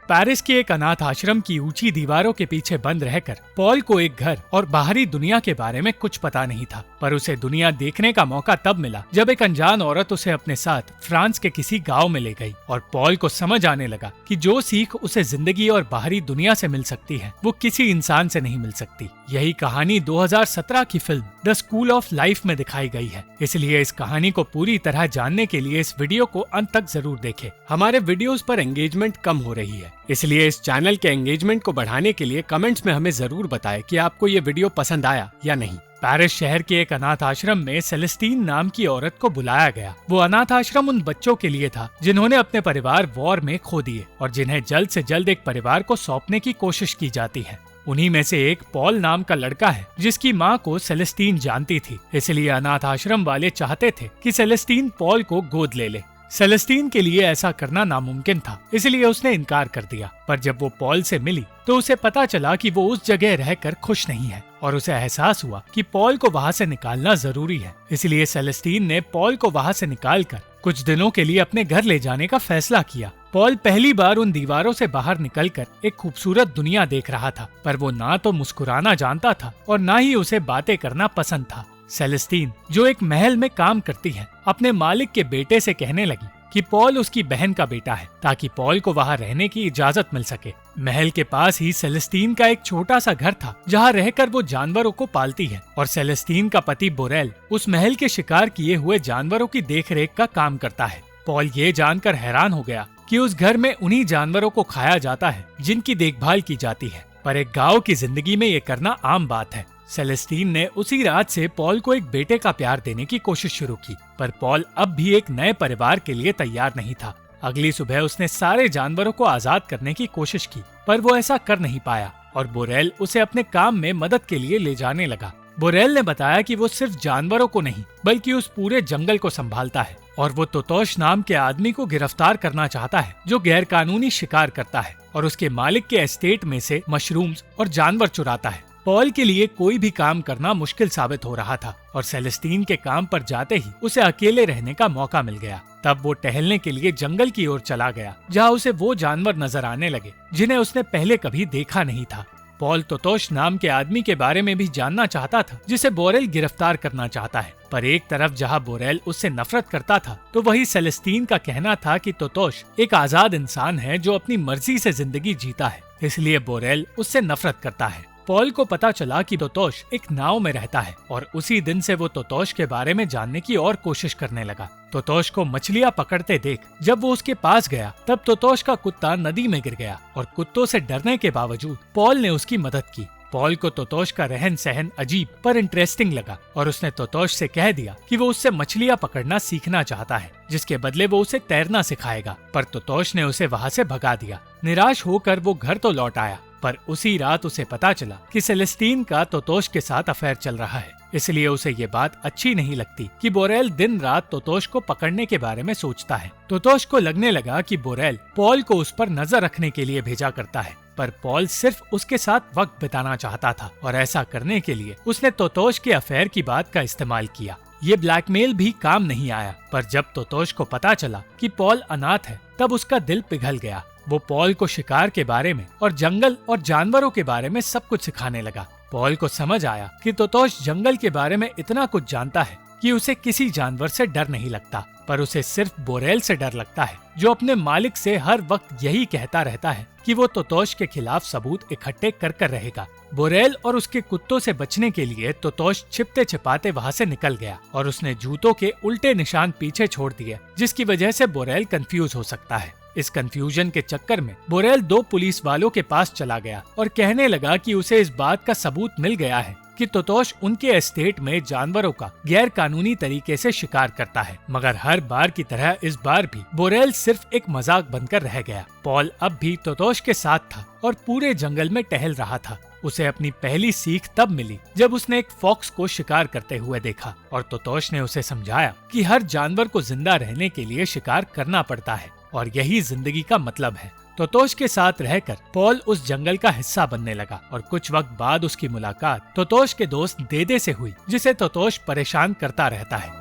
Paris के एक अनाथ आश्रम की ऊंची दीवारों के पीछे बंद रहकर पॉल को एक घर और बाहरी दुनिया के बारे में कुछ पता नहीं था, पर उसे दुनिया देखने का मौका तब मिला जब एक अनजान औरत उसे अपने साथ फ्रांस के किसी गांव में ले गई और पॉल को समझ आने लगा कि जो सीख उसे जिंदगी और बाहरी दुनिया से मिल सकती है वो किसी इंसान से नहीं मिल सकती। यही कहानी 2017 की film the school of life में दिखाई गई है, इसलिए इस कहानी को पूरी तरह जानने के लिए इस वीडियो को अंत तक जरूर देखें। हमारे वीडियोस पर एंगेजमेंट कम हो रही है, इसलिए इस चैनल के एंगेजमेंट को बढ़ाने के लिए कमेंट्स में हमें जरूर बताएं कि आपको ये वीडियो पसंद आया या नहीं। पेरिस शहर के एक अनाथ आश्रम में सेलेस्टीन नाम की औरत को बुलाया गया। वो अनाथ आश्रम उन बच्चों के लिए था जिन्होंने अपने परिवार वॉर में खो दिए और जिन्हें जल्द से जल्द एक परिवार को सौंपने की कोशिश की जाती है। उन्हीं में से एक पॉल नाम का लड़का है जिसकी माँ को सेलेस्टीन जानती थी, इसलिए अनाथ आश्रम वाले चाहते थे कि सेलेस्टीन पॉल को गोद ले ले। सेलेस्टीन के लिए ऐसा करना नामुमकिन था, इसलिए उसने इनकार कर दिया। पर जब वो पॉल से मिली तो उसे पता चला कि वो उस जगह रहकर खुश नहीं है और उसे एहसास हुआ कि पॉल को वहाँ से निकालना जरूरी है। इसलिए सेलेस्टीन ने पॉल को वहाँ से निकालकर कुछ दिनों के लिए अपने घर ले जाने का फैसला किया। पॉल पहली बार उन दीवारों से बाहर निकलकर एक खूबसूरत दुनिया देख रहा था, पर वो ना तो मुस्कुराना जानता था और ना ही उसे बातें करना पसंद था। सेलेस्टीन, जो एक महल में काम करती है, अपने मालिक के बेटे से कहने लगी कि पॉल उसकी बहन का बेटा है ताकि पॉल को वहाँ रहने की इजाजत मिल सके। महल के पास ही सेलेस्टीन का एक छोटा सा घर था जहाँ रहकर वो जानवरों को पालती है और सेलेस्टीन का पति बोरेल उस महल के शिकार किए हुए जानवरों की देखरेख का काम करता है। पॉल ये जानकर हैरान हो गया कि उस घर में उन्हीं जानवरों को खाया जाता है जिनकी देखभाल की जाती है, पर एक गांव की जिंदगी में ये करना आम बात है। सेलेस्टीन ने उसी रात से पॉल को एक बेटे का प्यार देने की कोशिश शुरू की, पर पॉल अब भी एक नए परिवार के लिए तैयार नहीं था। अगली सुबह उसने सारे जानवरों को आजाद करने की कोशिश की, पर वो ऐसा कर नहीं पाया और बोरेल उसे अपने काम में मदद के लिए ले जाने लगा। बोरेल ने बताया कि वो सिर्फ जानवरों को नहीं बल्कि उस पूरे जंगल को संभालता है और वो तोतोश नाम के आदमी को गिरफ्तार करना चाहता है जो गैरकानूनी शिकार करता है और उसके मालिक के एस्टेट में से मशरूम्स और जानवर चुराता है। पॉल के लिए कोई भी काम करना मुश्किल साबित हो रहा था और सेलेस्टीन के काम पर जाते ही उसे अकेले रहने का मौका मिल गया। तब वो टहलने के लिए जंगल की ओर चला गया जहाँ उसे वो जानवर नजर आने लगे जिन्हें उसने पहले कभी देखा नहीं था। पॉल तोतोश नाम के आदमी के बारे में भी जानना चाहता था जिसे बोरेल गिरफ्तार करना चाहता है, पर एक तरफ जहाँ बोरेल उससे नफरत करता था तो वही सेलेस्टीन का कहना था कि तोतोश एक आजाद इंसान है जो अपनी मर्जी से जिंदगी जीता है, इसलिए बोरेल उससे नफरत करता है। पॉल को पता चला कि तोतोश एक नाव में रहता है और उसी दिन से वो तोतोश के बारे में जानने की और कोशिश करने लगा। तोतोश को मछलियाँ पकड़ते देख जब वो उसके पास गया तब तोतोश का कुत्ता नदी में गिर गया और कुत्तों से डरने के बावजूद पॉल ने उसकी मदद की। पॉल को तोतोश का रहन सहन अजीब पर इंटरेस्टिंग लगा और उसने तोतोश से कह दिया कि वो उससे मछलियाँ पकड़ना सीखना चाहता है, जिसके बदले वो उसे तैरना सिखाएगा, पर तोतोश ने उसे वहाँ से भगा दिया। निराश होकर वो घर तो लौट आया, पर उसी रात उसे पता चला कि सेलेस्टीन का तोतोश के साथ अफेयर चल रहा है, इसलिए उसे ये बात अच्छी नहीं लगती कि बोरेल दिन रात तोतोश को पकड़ने के बारे में सोचता है। तोतोश को लगने लगा कि बोरेल पॉल को उस पर नजर रखने के लिए भेजा करता है, पर पॉल सिर्फ उसके साथ वक्त बिताना चाहता था और ऐसा करने के लिए उसने तोतोश के अफेयर की बात का इस्तेमाल किया। ये ब्लैकमेल भी काम नहीं आया, पर जब तोतोश को पता चला कि पॉल अनाथ है तब उसका दिल पिघल गया। वो पॉल को शिकार के बारे में और जंगल और जानवरों के बारे में सब कुछ सिखाने लगा। पॉल को समझ आया कि तोतोश जंगल के बारे में इतना कुछ जानता है कि उसे किसी जानवर से डर नहीं लगता, पर उसे सिर्फ बोरेल से डर लगता है जो अपने मालिक से हर वक्त यही कहता रहता है कि वो तोतोश के खिलाफ सबूत इकट्ठे कर रहेगा। बोरेल और उसके कुत्तों से बचने के लिए तोतोश छिपते छिपाते वहाँ से निकल गया और उसने जूतों के उल्टे निशान पीछे छोड़ दिए, जिसकी वजह से बोरेल कंफ्यूज हो सकता है। इस कंफ्यूजन के चक्कर में बोरेल 2 पुलिस वालों के पास चला गया और कहने लगा कि उसे इस बात का सबूत मिल गया है कि तोतोश उनके एस्टेट में जानवरों का गैर कानूनी तरीके से शिकार करता है, मगर हर बार की तरह इस बार भी बोरेल सिर्फ एक मजाक बनकर रह गया। पॉल अब भी तोतोश के साथ था और पूरे जंगल में टहल रहा था। उसे अपनी पहली सीख तब मिली जब उसने एक फॉक्स को शिकार करते हुए देखा और तोतोश ने उसे समझाया कि हर जानवर को जिंदा रहने के लिए शिकार करना पड़ता है और यही जिंदगी का मतलब है। तोतोश के साथ रहकर पॉल उस जंगल का हिस्सा बनने लगा और कुछ वक्त बाद उसकी मुलाकात तोतोश के दोस्त देदे से हुई, जिसे तोतोश परेशान करता रहता है।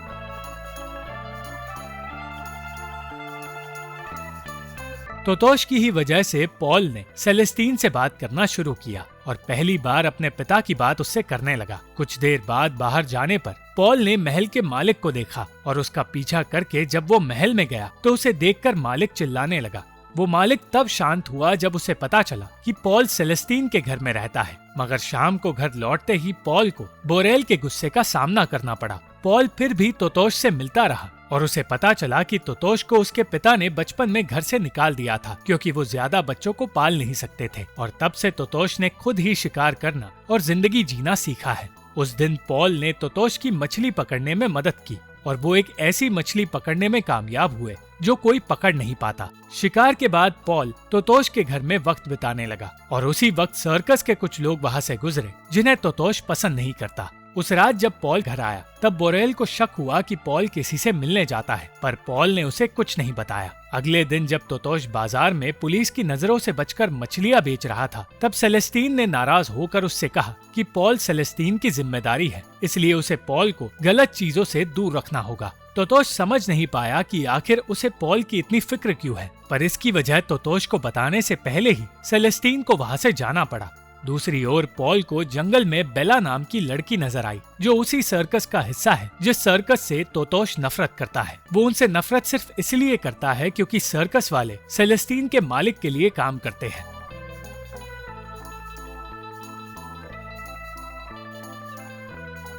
तोतोश की ही वजह से पॉल ने सेलेस्टीन से बात करना शुरू किया और पहली बार अपने पिता की बात उससे करने लगा। कुछ देर बाद बाहर जाने पर पॉल ने महल के मालिक को देखा और उसका पीछा करके जब वो महल में गया तो उसे देखकर मालिक चिल्लाने लगा। वो मालिक तब शांत हुआ जब उसे पता चला कि पॉल सेलेस्टीन के घर में रहता है, मगर शाम को घर लौटते ही पॉल को बोरेल के गुस्से का सामना करना पड़ा। पॉल फिर भी तोतोश से मिलता रहा और उसे पता चला कि तोतोश को उसके पिता ने बचपन में घर से निकाल दिया था क्योंकि वो ज्यादा बच्चों को पाल नहीं सकते थे, और तब से तोतोश ने खुद ही शिकार करना और जिंदगी जीना सीखा है। उस दिन पॉल ने तोतोश की मछली पकड़ने में मदद की और वो एक ऐसी मछली पकड़ने में कामयाब हुए जो कोई पकड़ नहीं पाता। शिकार के बाद पॉल तोतोश के घर में वक्त बिताने लगा और उसी वक्त सर्कस के कुछ लोग वहाँ से गुजरे जिन्हें तोतोश पसंद नहीं करता। उस रात जब पॉल घर आया तब बोरेल को शक हुआ कि पॉल किसी से मिलने जाता है, पर पॉल ने उसे कुछ नहीं बताया। अगले दिन जब तोतोश बाजार में पुलिस की नजरों से बचकर मछलियां बेच रहा था तब सेलेस्टीन ने नाराज होकर उससे कहा कि पॉल सेलेस्टीन की जिम्मेदारी है, इसलिए उसे पॉल को गलत चीजों से दूर रखना होगा। तोतोश समझ नहीं पाया कि आखिर उसे पॉल की इतनी फिक्र क्यों है, पर इसकी वजह तोतोश को बताने से पहले ही सेलेस्टीन को वहाँ से जाना पड़ा। दूसरी ओर पॉल को जंगल में बेला नाम की लड़की नजर आई जो उसी सर्कस का हिस्सा है जिस सर्कस से तोतोश नफरत करता है। वो उनसे नफरत सिर्फ इसलिए करता है क्योंकि सर्कस वाले सेलेस्टीन के मालिक के लिए काम करते हैं।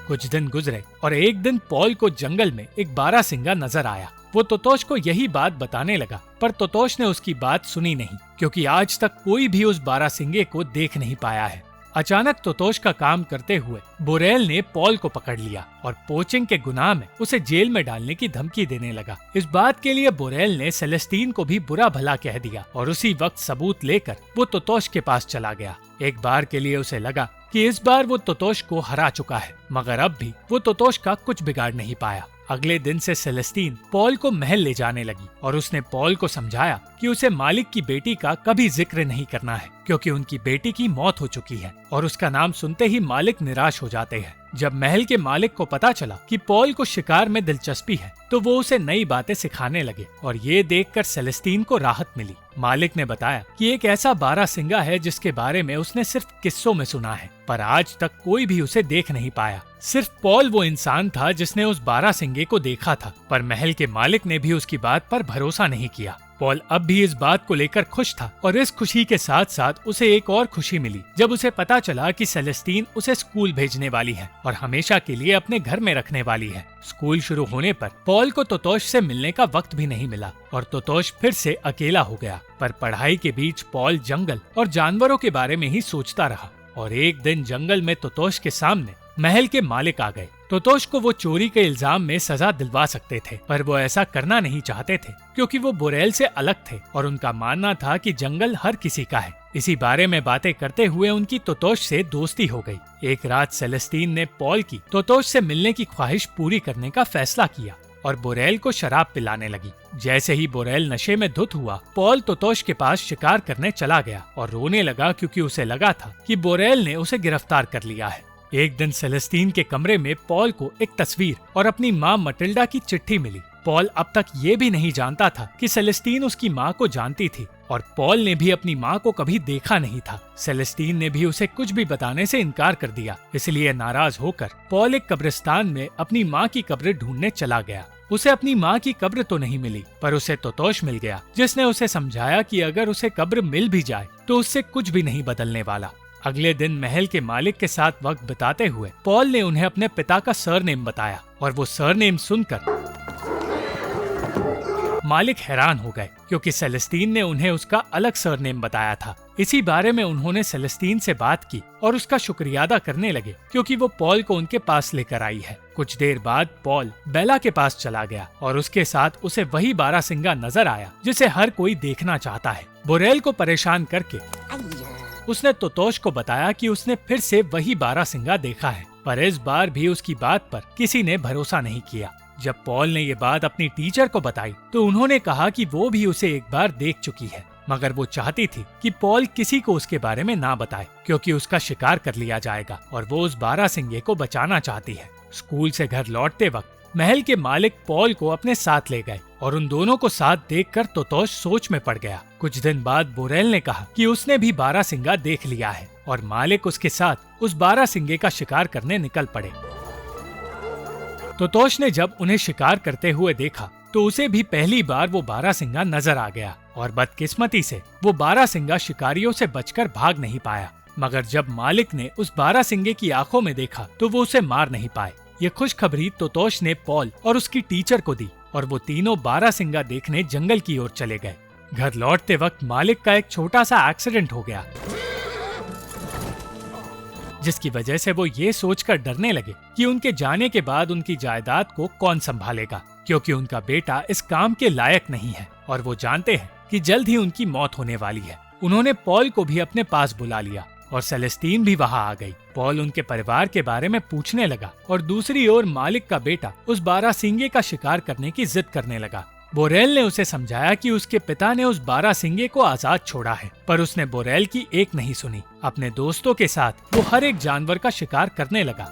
कुछ दिन गुजरे और एक दिन पॉल को जंगल में एक बारहसिंगा नजर आया। वो तोतोश को यही बात बताने लगा, पर तोतोश ने उसकी बात सुनी नहीं क्योंकि आज तक कोई भी उस बारहसिंगे को देख नहीं पाया है। अचानक तोतोश का काम करते हुए बोरेल ने पॉल को पकड़ लिया और पोचिंग के गुनाह में उसे जेल में डालने की धमकी देने लगा। इस बात के लिए बोरेल ने सेलेस्टीन को भी बुरा भला कह दिया और उसी वक्त सबूत लेकर वो तोतोश के पास चला गया। एक बार के लिए उसे लगा कि इस बार वो तोतोश को हरा चुका है, मगर अब भी वो तोतोश का कुछ बिगाड़ नहीं पाया। अगले दिन से सेलेस्टीन पॉल को महल ले जाने लगी और उसने पॉल को समझाया कि उसे मालिक की बेटी का कभी जिक्र नहीं करना है क्योंकि उनकी बेटी की मौत हो चुकी है और उसका नाम सुनते ही मालिक निराश हो जाते हैं। जब महल के मालिक को पता चला कि पॉल को शिकार में दिलचस्पी है तो वो उसे नई बातें सिखाने लगे और ये देखकर सेलेस्टीन को राहत मिली। मालिक ने बताया कि एक ऐसा बारहसिंगा है जिसके बारे में उसने सिर्फ किस्सों में सुना है, पर आज तक कोई भी उसे देख नहीं पाया। सिर्फ पॉल वो इंसान था जिसने उस बारहसिंगे को देखा था, पर महल के मालिक ने भी उसकी बात पर भरोसा नहीं किया। पॉल अब भी इस बात को लेकर खुश था और इस खुशी के साथ साथ उसे एक और खुशी मिली जब उसे पता चला कि सेलेस्टीन उसे स्कूल भेजने वाली है और हमेशा के लिए अपने घर में रखने वाली है। स्कूल शुरू होने पर पॉल को तोतोश से मिलने का वक्त भी नहीं मिला और तोतोश फिर से अकेला हो गया। पर पढ़ाई के बीच पॉल जंगल और जानवरों के बारे में ही सोचता रहा और एक दिन जंगल में तोतोश के सामने महल के मालिक आ गए। तोतोश को वो चोरी के इल्जाम में सजा दिलवा सकते थे, पर वो ऐसा करना नहीं चाहते थे क्योंकि वो बोरेल से अलग थे और उनका मानना था कि जंगल हर किसी का है। इसी बारे में बातें करते हुए उनकी तोतोश से दोस्ती हो गई। एक रात सेलेस्टीन ने पॉल की तोतोश से मिलने की ख्वाहिश पूरी करने का फैसला किया और बोरेल को शराब पिलाने लगी। जैसे ही बोरेल नशे में धुत हुआ, पॉल तोतोश के पास शिकार करने चला गया और रोने लगा क्योंकि उसे लगा था कि बोरेल ने उसे गिरफ्तार कर लिया है। एक दिन सेलेस्टीन के कमरे में पॉल को एक तस्वीर और अपनी माँ मटिल्डा की चिट्ठी मिली। पॉल अब तक ये भी नहीं जानता था कि सेलेस्टीन उसकी माँ को जानती थी और पॉल ने भी अपनी माँ को कभी देखा नहीं था। सेलेस्टीन ने भी उसे कुछ भी बताने से इनकार कर दिया, इसलिए नाराज होकर पॉल एक कब्रिस्तान में अपनी माँ की कब्र ढूंढने चला गया। उसे अपनी माँ की कब्र तो नहीं मिली, पर उसे तोतोश मिल गया जिसने उसे समझाया कि अगर उसे कब्र मिल भी जाए तो उससे कुछ भी नहीं बदलने वाला। अगले दिन महल के मालिक के साथ वक्त बिताते हुए पॉल ने उन्हें अपने पिता का सरनेम बताया और वो सरनेम सुनकर मालिक हैरान हो गए क्योंकि सेलेस्टीन ने उन्हें उसका अलग सरनेम बताया था। इसी बारे में उन्होंने सेलेस्टीन से बात की और उसका शुक्रिया अदा करने लगे क्योंकि वो पॉल को उनके पास लेकर आई है। कुछ देर बाद पॉल बेला के पास चला गया और उसके साथ उसे वही बारहसिंगा नजर आया जिसे हर कोई देखना चाहता है। बोरेल को परेशान करके उसने तोतोश को बताया कि उसने फिर से वही बारहसिंगा देखा है, पर इस बार भी उसकी बात पर किसी ने भरोसा नहीं किया। जब पॉल ने ये बात अपनी टीचर को बताई तो उन्होंने कहा कि वो भी उसे एक बार देख चुकी है, मगर वो चाहती थी कि पॉल किसी को उसके बारे में ना बताए क्योंकि उसका शिकार कर लिया जाएगा और वो उस बारहसिंगे को बचाना चाहती है। स्कूल से घर लौटते वक्त महल के मालिक पॉल को अपने साथ ले गए और उन दोनों को साथ देखकर तोतोश सोच में पड़ गया। कुछ दिन बाद बोरेल ने कहा कि उसने भी बारहसिंगा देख लिया है और मालिक उसके साथ उस बारहसिंगे का शिकार करने निकल पड़े। तोतोश ने जब उन्हें शिकार करते हुए देखा तो उसे भी पहली बार वो बारहसिंगा नजर आ गया और बदकिस्मती से वो बारहसिंगा शिकारियों से बचकर भाग नहीं पाया। मगर जब मालिक ने उस बारहसिंगे की आंखों में देखा तो वो उसे मार नहीं पाए। ये खुशखबरी तोतोश ने पॉल और उसकी टीचर को दी और वो तीनों बारहसिंगा देखने जंगल की ओर चले गए। घर लौटते वक्त मालिक का एक छोटा सा एक्सीडेंट हो गया, जिसकी वजह से वो ये सोचकर डरने लगे कि उनके जाने के बाद उनकी जायदाद को कौन संभालेगा, क्योंकि उनका बेटा इस काम के लायक नहीं है और वो जानते हैं कि जल्द ही उनकी मौत होने वाली है। उन्होंने पॉल को भी अपने पास बुला लिया और सेलेस्टीन भी वहाँ आ गई। पॉल उनके परिवार के बारे में पूछने लगा और दूसरी ओर मालिक का बेटा उस बारहसिंगे का शिकार करने की जिद करने लगा। बोरेल ने उसे समझाया कि उसके पिता ने उस बारहसिंगे को आजाद छोड़ा है, पर उसने बोरेल की एक नहीं सुनी। अपने दोस्तों के साथ वो हर एक जानवर का शिकार करने लगा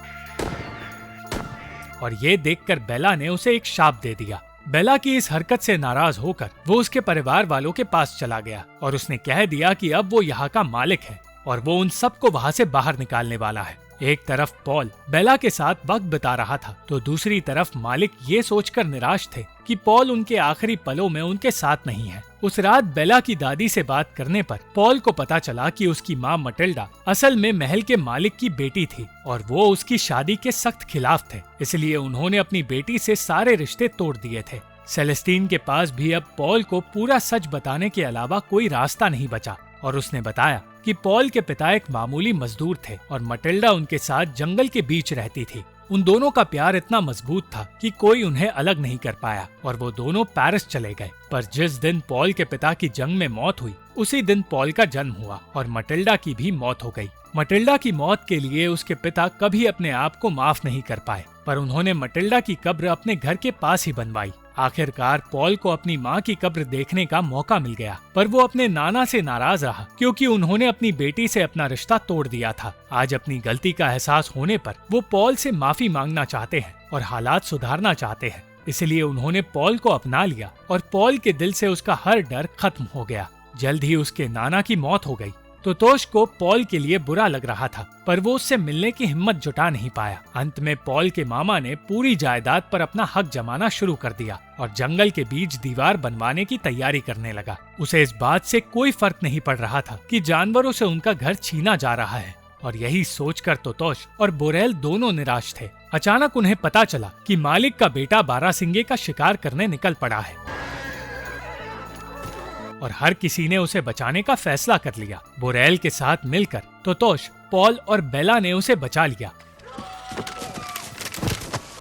और ये देखकर बेला ने उसे एक शाप दे दिया। बेला की इस हरकत से नाराज होकर वो उसके परिवार वालों के पास चला गया और उसने कह दिया कि अब वो यहाँ का मालिक है और वो उन सबको वहाँ से बाहर निकालने वाला है। एक तरफ पॉल बेला के साथ वक्त बिता रहा था तो दूसरी तरफ मालिक ये सोचकर निराश थे कि पॉल उनके आखिरी पलों में उनके साथ नहीं है। उस रात बेला की दादी से बात करने पर पॉल को पता चला कि उसकी माँ मटिल्डा असल में महल के मालिक की बेटी थी और वो उसकी शादी के सख्त खिलाफ थे, इसलिए उन्होंने अपनी बेटी से सारे रिश्ते तोड़ दिए थे। सेलेस्टीन के पास भी अब पॉल को पूरा सच बताने के अलावा कोई रास्ता नहीं बचा और उसने बताया कि पॉल के पिता एक मामूली मजदूर थे और मटिल्डा उनके साथ जंगल के बीच रहती थी। उन दोनों का प्यार इतना मजबूत था कि कोई उन्हें अलग नहीं कर पाया और वो दोनों पेरिस चले गए। पर जिस दिन पॉल के पिता की जंग में मौत हुई उसी दिन पॉल का जन्म हुआ और मटिल्डा की भी मौत हो गई। मटिल्डा की मौत के लिए उसके पिता कभी अपने आप को माफ नहीं कर पाए, पर उन्होंने मटिल्डा की कब्र अपने घर के पास ही बनवाई। आखिरकार पॉल को अपनी माँ की कब्र देखने का मौका मिल गया, पर वो अपने नाना से नाराज रहा क्योंकि उन्होंने अपनी बेटी से अपना रिश्ता तोड़ दिया था। आज अपनी गलती का एहसास होने पर वो पॉल से माफी मांगना चाहते हैं और हालात सुधारना चाहते हैं, इसलिए उन्होंने पॉल को अपना लिया और पॉल के दिल से उसका हर डर खत्म हो गया। जल्द ही उसके नाना की मौत हो गई। तोतोश को पॉल के लिए बुरा लग रहा था, पर वो उससे मिलने की हिम्मत जुटा नहीं पाया। अंत में पॉल के मामा ने पूरी जायदाद पर अपना हक जमाना शुरू कर दिया और जंगल के बीच दीवार बनवाने की तैयारी करने लगा। उसे इस बात से कोई फर्क नहीं पड़ रहा था कि जानवरों से उनका घर छीना जा रहा है और यही सोचकर तोतोश और बोरेल दोनों निराश थे। अचानक उन्हें पता चला कि मालिक का बेटा बारहसिंगे का शिकार करने निकल पड़ा है और हर किसी ने उसे बचाने का फैसला कर लिया। बोरेल के साथ मिलकर तोतोश, पॉल और बेला ने उसे बचा लिया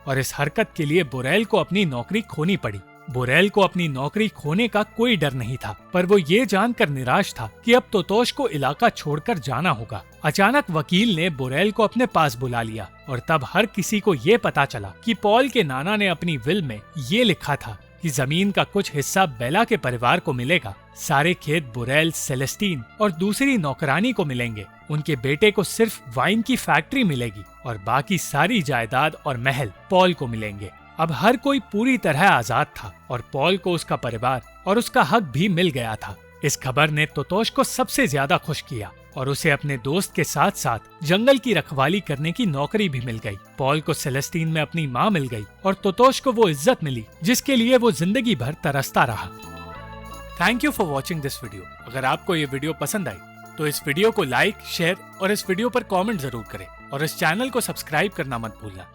और इस हरकत के लिए बोरेल को अपनी नौकरी खोनी पड़ी। बोरेल को अपनी नौकरी खोने का कोई डर नहीं था, पर वो ये जानकर निराश था कि अब तोतोश को इलाका छोड़कर जाना होगा। अचानक वकील ने बोरेल को अपने पास बुला लिया और तब हर किसी को ये पता चला कि पॉल के नाना ने अपनी विल में ये लिखा था कि जमीन का कुछ हिस्सा बेला के परिवार को मिलेगा, सारे खेत बोरेल, सेलेस्टीन और दूसरी नौकरानी को मिलेंगे, उनके बेटे को सिर्फ वाइन की फैक्ट्री मिलेगी और बाकी सारी जायदाद और महल पॉल को मिलेंगे। अब हर कोई पूरी तरह आजाद था और पॉल को उसका परिवार और उसका हक भी मिल गया था। इस खबर ने तोतोश को सबसे ज्यादा खुश किया और उसे अपने दोस्त के साथ साथ जंगल की रखवाली करने की नौकरी भी मिल गई। पॉल को सेलेस्टीन में अपनी माँ मिल गई और तोतोश को वो इज्जत मिली जिसके लिए वो जिंदगी भर तरसता रहा। Thank you for watching this video. अगर आपको ये वीडियो पसंद आई तो इस वीडियो को लाइक, शेयर और इस वीडियो पर कमेंट जरूर करें और इस चैनल को सब्सक्राइब करना मत भूलना।